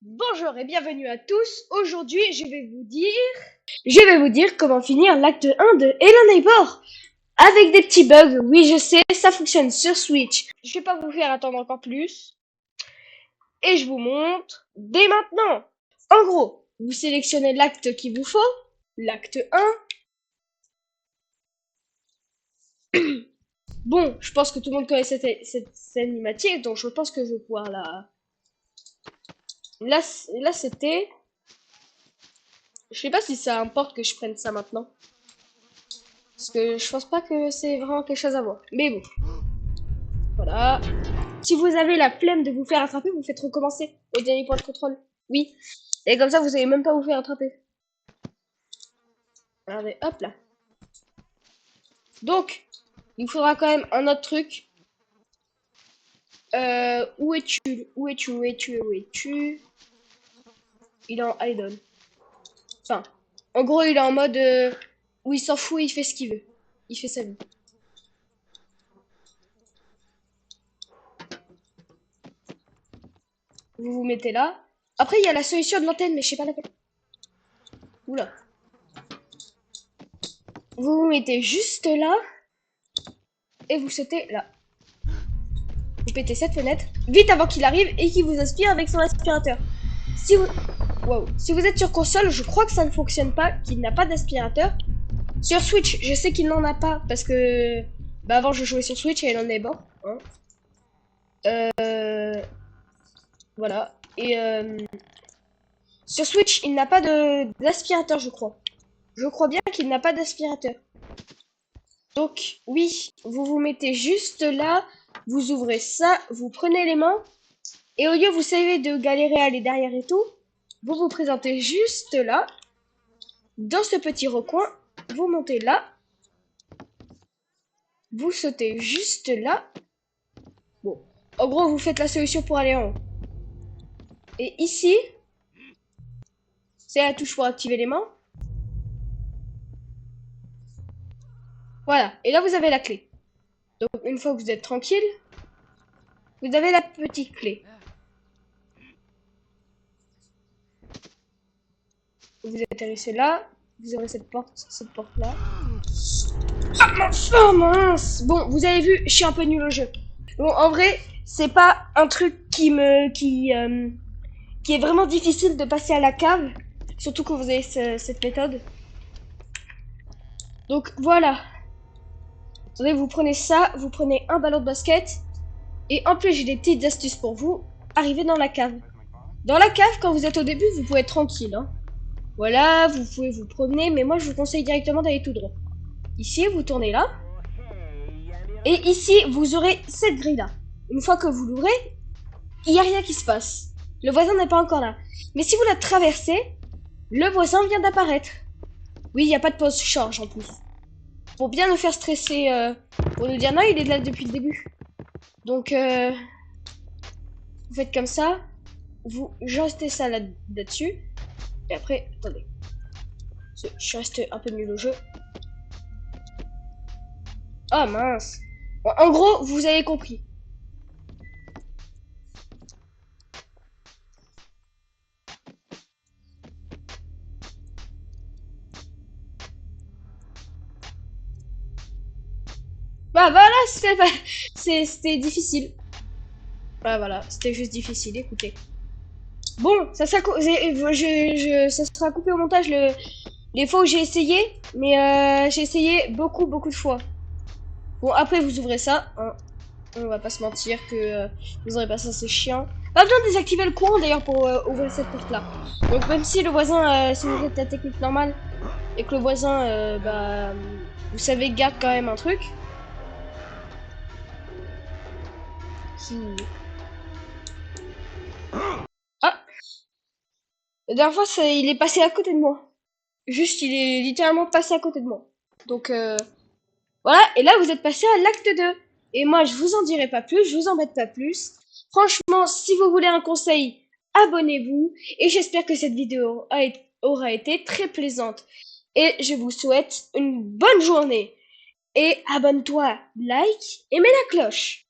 Bonjour et bienvenue à tous. Aujourd'hui, je vais vous dire comment finir l'acte 1 de Hello Neighbor. Avec des petits bugs, oui je sais, ça fonctionne sur Switch. Je vais pas vous faire attendre encore plus. Et je vous montre dès maintenant. En gros, vous sélectionnez l'acte qu'il vous faut, l'acte 1. Bon, je pense que tout le monde connaît cette cinématique, donc je pense que je vais pouvoir la... Là c'était... Je sais pas si ça importe que je prenne ça maintenant. Parce que je pense pas que c'est vraiment quelque chose à voir. Mais bon, voilà. Si vous avez la flemme de vous faire attraper, vous faites recommencer au dernier point de contrôle. Oui. Et comme ça, vous allez même pas vous faire attraper. Regardez, hop là. Donc, il vous faudra quand même un autre truc. Où es-tu? Où es-tu? Où es-tu? Où es-tu? Il est en idle. Enfin, en gros, il est en mode où il s'en fout, il fait ce qu'il veut. Il fait sa vie. Vous vous mettez là. Après, il y a la solution de l'antenne, mais je sais pas laquelle. Oula. Vous vous mettez juste là. Et vous sautez là. Vous pétez cette fenêtre vite avant qu'il arrive et qu'il vous aspire avec son aspirateur. Si vous... Wow. Si vous êtes sur console, je crois que ça ne fonctionne pas, qu'il n'a pas d'aspirateur. Sur Switch, je sais qu'il n'en a pas parce que... Bah avant, je jouais sur Switch et il en est bon. Hein. Voilà. Et sur Switch, il n'a pas d'aspirateur, je crois. Je crois bien qu'il n'a pas d'aspirateur. Donc, oui, vous vous mettez juste là, vous ouvrez ça, vous prenez les mains, et au lieu, vous savez, de galérer à aller derrière et tout, vous vous présentez juste là, dans ce petit recoin, vous montez là, vous sautez juste là. Bon, en gros, vous faites la solution pour aller en haut. Et ici, c'est la touche pour activer les mains. Voilà, et là, vous avez la clé. Donc, une fois que vous êtes tranquille, vous avez la petite clé. Vous atterrissez là, vous aurez cette porte-là. Ah mince, oh mince. Bon, vous avez vu, je suis un peu nul au jeu. Bon, en vrai, c'est pas un truc qui est vraiment difficile de passer à la cave, surtout quand vous avez cette méthode. Donc voilà. Attendez, vous prenez ça, vous prenez un ballon de basket, et en plus j'ai des petites astuces pour vous. Arrivez dans la cave. Dans la cave, quand vous êtes au début, vous pouvez être tranquille. Hein. Voilà, vous pouvez vous promener, mais moi je vous conseille directement d'aller tout droit. Ici, vous tournez là. Et ici, vous aurez cette grille-là. Une fois que vous l'ouvrez, il n'y a rien qui se passe. Le voisin n'est pas encore là. Mais si vous la traversez, le voisin vient d'apparaître. Oui, il n'y a pas de pause charge en plus. Pour bien nous faire stresser, pour nous dire non, il est là depuis le début. Donc, vous faites comme ça. Vous jetez ça là-dessus. Et après, attendez. Je reste un peu nul au jeu. Oh mince. Bon, en gros, vous avez compris. Bah voilà, c'était difficile. Bah voilà, c'était juste difficile, écoutez. Bon, ça sera coupé au montage les fois où j'ai essayé, mais j'ai essayé beaucoup de fois. Bon, après vous ouvrez ça, hein. On va pas se mentir que vous aurez pas ça, c'est chiant. Pas besoin de désactiver le courant d'ailleurs pour ouvrir cette porte-là. Donc même si le voisin, si vous faites la technique normale et que le voisin, bah, vous savez, garde quand même un truc. Qui... Ah, la dernière fois, il est passé à côté de moi. Juste, il est littéralement passé à côté de moi. Donc, voilà. Et là, vous êtes passé à l'acte 2. Et moi, je vous en dirai pas plus, je vous embête pas plus. Franchement, si vous voulez un conseil, abonnez-vous. Et j'espère que cette vidéo aura été très plaisante. Et je vous souhaite une bonne journée. Et abonne-toi, like et mets la cloche.